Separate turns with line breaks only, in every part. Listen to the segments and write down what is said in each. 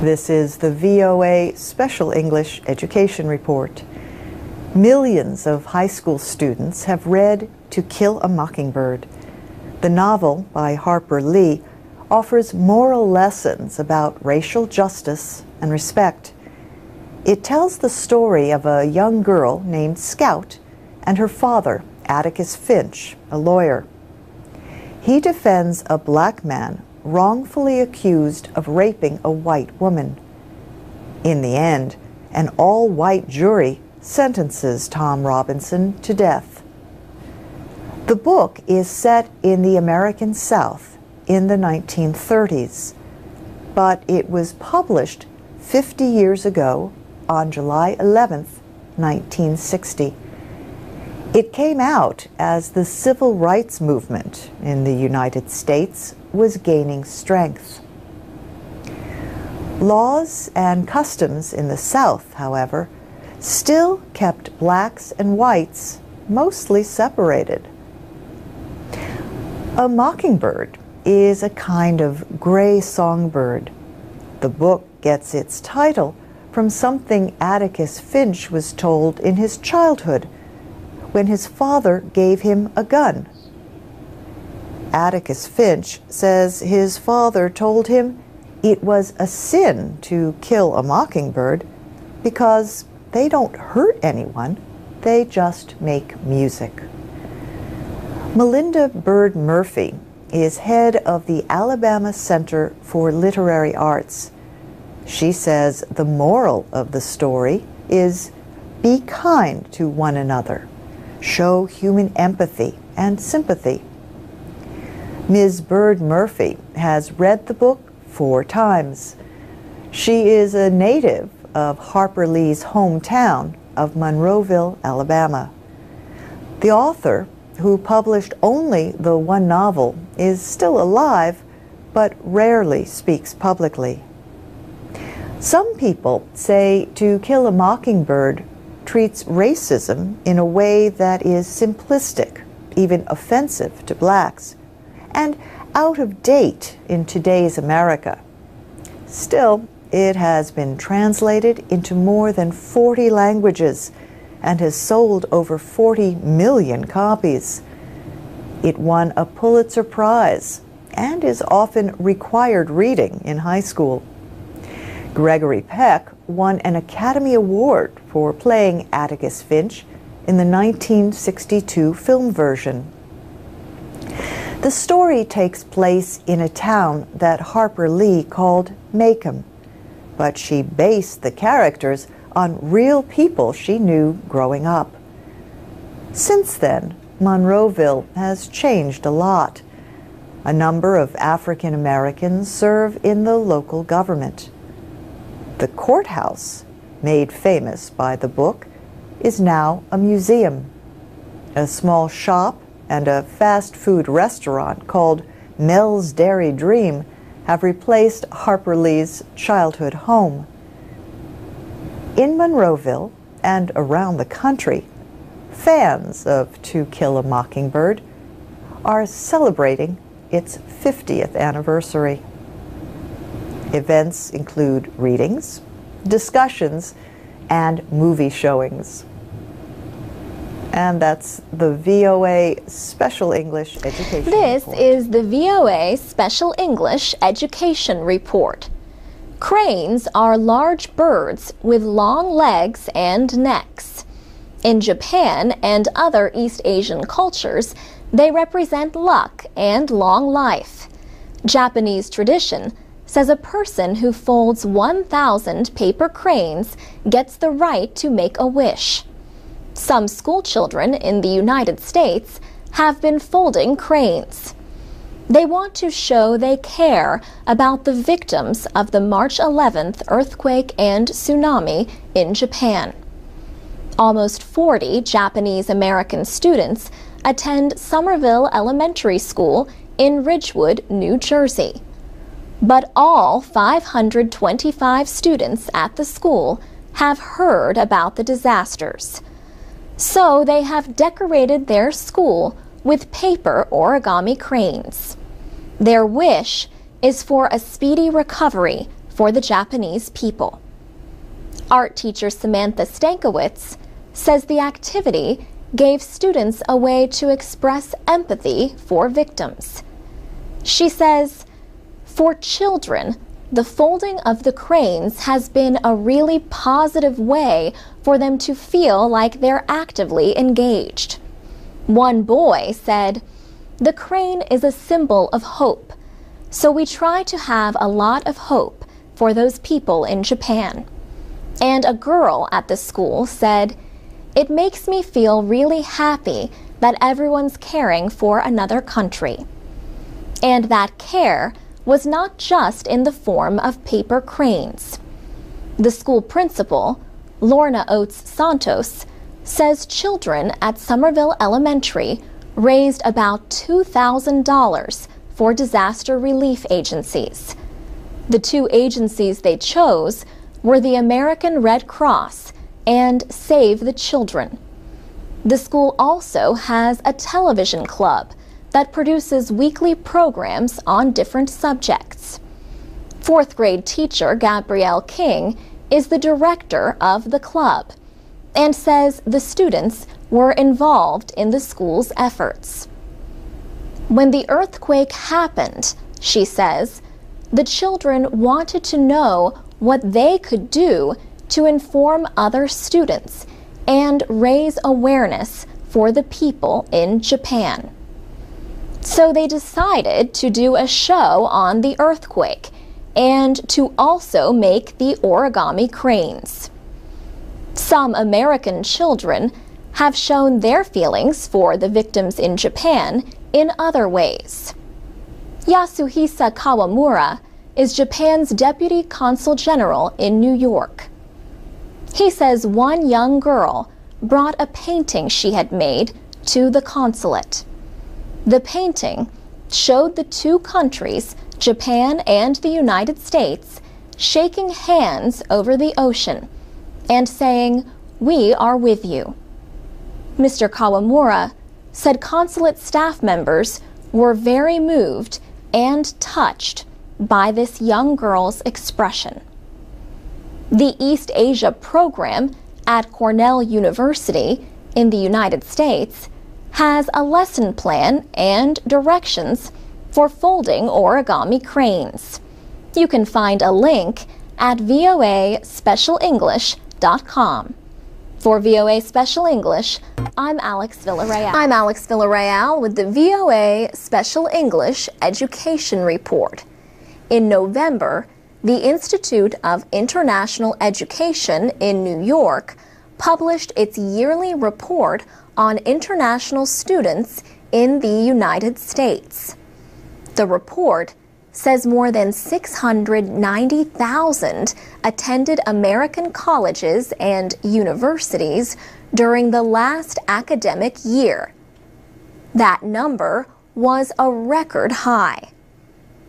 This is the VOA Special English Education Report. Millions of high school students have read To Kill a Mockingbird. The novel by Harper Lee offers moral lessons about racial justice and respect. It tells the story of a young girl named Scout and her father, Atticus Finch, a lawyer. He defends a black man wrongfully accused of raping a white woman. In the end, an all-white jury sentences Tom Robinson to death. The book is set in the American South in the 1930s, but it was published 50 years ago on July 11th, 1960. It came out as the civil rights movement in the United States was gaining strength. Laws and customs in the South, however, still kept blacks and whites mostly separated. A mockingbird is a kind of gray songbird. The book gets its title from something Atticus Finch was told in his childhood when his father gave him a gun. Atticus Finch says his father told him it was a sin to kill a mockingbird because they don't hurt anyone, they just make music. Melinda Bird Murphy is head of the Alabama Center for Literary Arts. She says the moral of the story is be kind to one another. Show human empathy and sympathy. Ms. Bird Murphy has read the book 4 times. She is a native of Harper Lee's hometown of Monroeville, Alabama. The author, who published only the one novel, is still alive, but rarely speaks publicly. Some people say To Kill a Mockingbird treats racism in a way that is simplistic, even offensive to blacks, and out of date in today's America. Still, it has been translated into more than 40 languages and has sold over 40 million copies. It won a Pulitzer Prize and is often required reading in high school. Gregory Peck won an Academy Award for playing Atticus Finch in the 1962 film version. The story takes place in a town that Harper Lee called Macomb, but she based the characters on real people she knew growing up. Since then, Monroeville has changed a lot. A number of African Americans serve in the local government. The courthouse, made famous by the book, is now a museum. A small shop and a fast food restaurant called Mel's Dairy Dream have replaced Harper Lee's childhood home. In Monroeville and around the country, fans of To Kill a Mockingbird are celebrating its 50th anniversary. Events include readings, discussions, and movie showings. And that's the VOA Special English Education
This
Report.
is the VOA Special English Education Report. Cranes are large birds with long legs and necks. In Japan and other East Asian cultures, they represent luck and long life. Japanese tradition says a person who folds 1,000 paper cranes gets the right to make a wish. Some school children in the United States have been folding cranes. They want to show they care about the victims of the March 11th earthquake and tsunami in Japan. Almost 40 Japanese American students attend Somerville Elementary School in Ridgewood, New Jersey. But all 525 students at the school have heard about the disasters. So they have decorated their school with paper origami cranes. Their wish is for a speedy recovery for for the Japanese people. Art teacher Samantha Stankiewicz says the activity gave students a way to express empathy for victims. She says, for children, the folding of the cranes has been a really positive way for them to feel like they're actively engaged. One boy said, "The crane is a symbol of hope, so we try to have a lot of hope for those people in Japan." And a girl at the school said, "It makes me feel really happy that everyone's caring for another country." And that care was not just in the form of paper cranes. The school principal, Lorna Oates Santos, says children at Somerville Elementary raised about $2,000 for disaster relief agencies. The two agencies they chose were the American Red Cross and Save the Children. The school also has a television club that produces weekly programs on different subjects. Fourth grade teacher Gabrielle King is the director of the club and says the students were involved in the school's efforts. When the earthquake happened, she says, the children wanted to know what they could do to inform other students and raise awareness for the people in Japan. So they decided to do a show on the earthquake and to also make the origami cranes. Some American children have shown their feelings for the victims in Japan in other ways. Yasuhisa Kawamura is Japan's Deputy Consul General in New York. He says one young girl brought a painting she had made to the consulate. The painting showed the two countries, Japan and the United States, shaking hands over the ocean and saying, "We are with you." Mr. Kawamura said consulate staff members were very moved and touched by this young girl's expression. The East Asia program at Cornell University in the United States has a lesson plan and directions for folding origami cranes. You can find a link at voaspecialenglish.com. For VOA Special English, I'm Alex Villarreal with the VOA Special English Education Report. In November, the Institute of International Education in New York published its yearly report on international students in the United States. The report says more than 690,000 attended American colleges and universities during the last academic year. That number was a record high.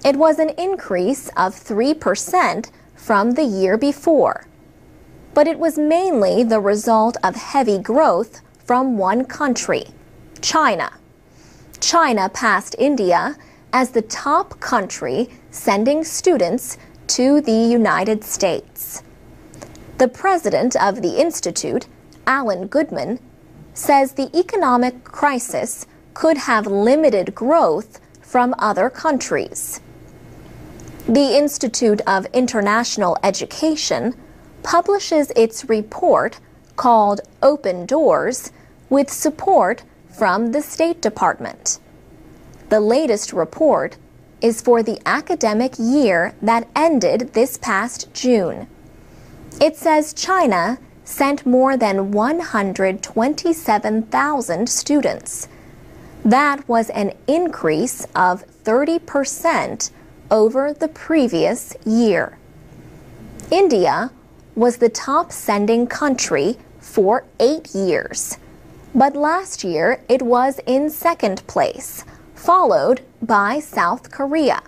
It was an increase of 3% from the year before, but it was mainly the result of heavy growth from one country, China. China passed India as the top country sending students to the United States. The president of the institute, Alan Goodman, says the economic crisis could have limited growth from other countries. The Institute of International Education publishes its report called Open Doors with support from the State Department. The latest report is for the academic year that ended this past June. It says China sent more than 127,000 students. That was an increase of 30% over the previous year. India was the top sending country for 8 years, but last year it was in second place, followed by South Korea.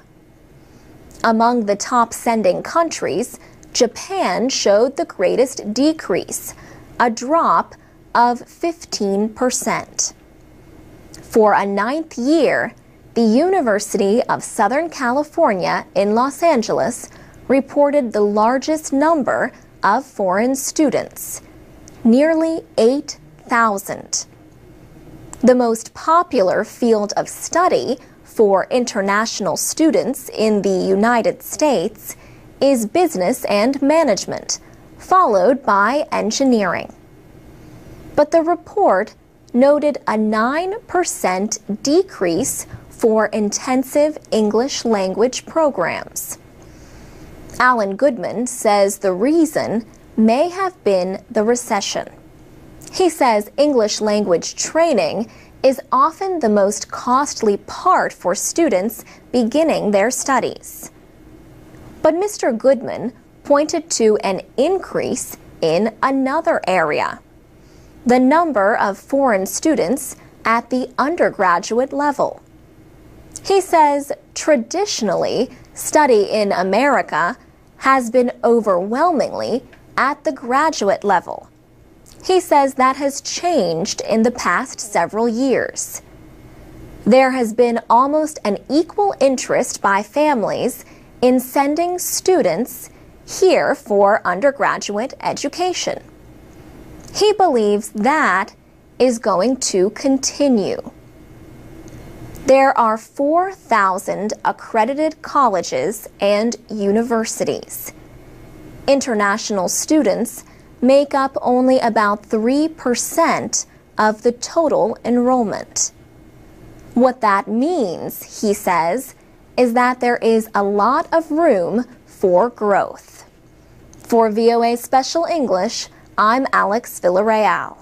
Among the top sending countries, Japan showed the greatest decrease, a drop of 15%. For a 9th year, the University of Southern California in Los Angeles reported the largest number of foreign students, nearly 8,000. The most popular field of study for international students in the United States is business and management, followed by engineering. But the report noted a 9% decrease for intensive English language programs. Alan Goodman says the reason may have been the recession. He says English language training is often the most costly part for students beginning their studies. But Mr. Goodman pointed to an increase in another area: the number of foreign students at the undergraduate level. He says traditionally, study in America has been overwhelmingly at the graduate level. He says that has changed in the past several years. There has been almost an equal interest by families in sending students here for undergraduate education. He believes that is going to continue. There are 4,000 accredited colleges and universities. International students make up only about 3% of the total enrollment. What that means, he says, is that there is a lot of room for growth. For VOA Special English, I'm Alex Villarreal.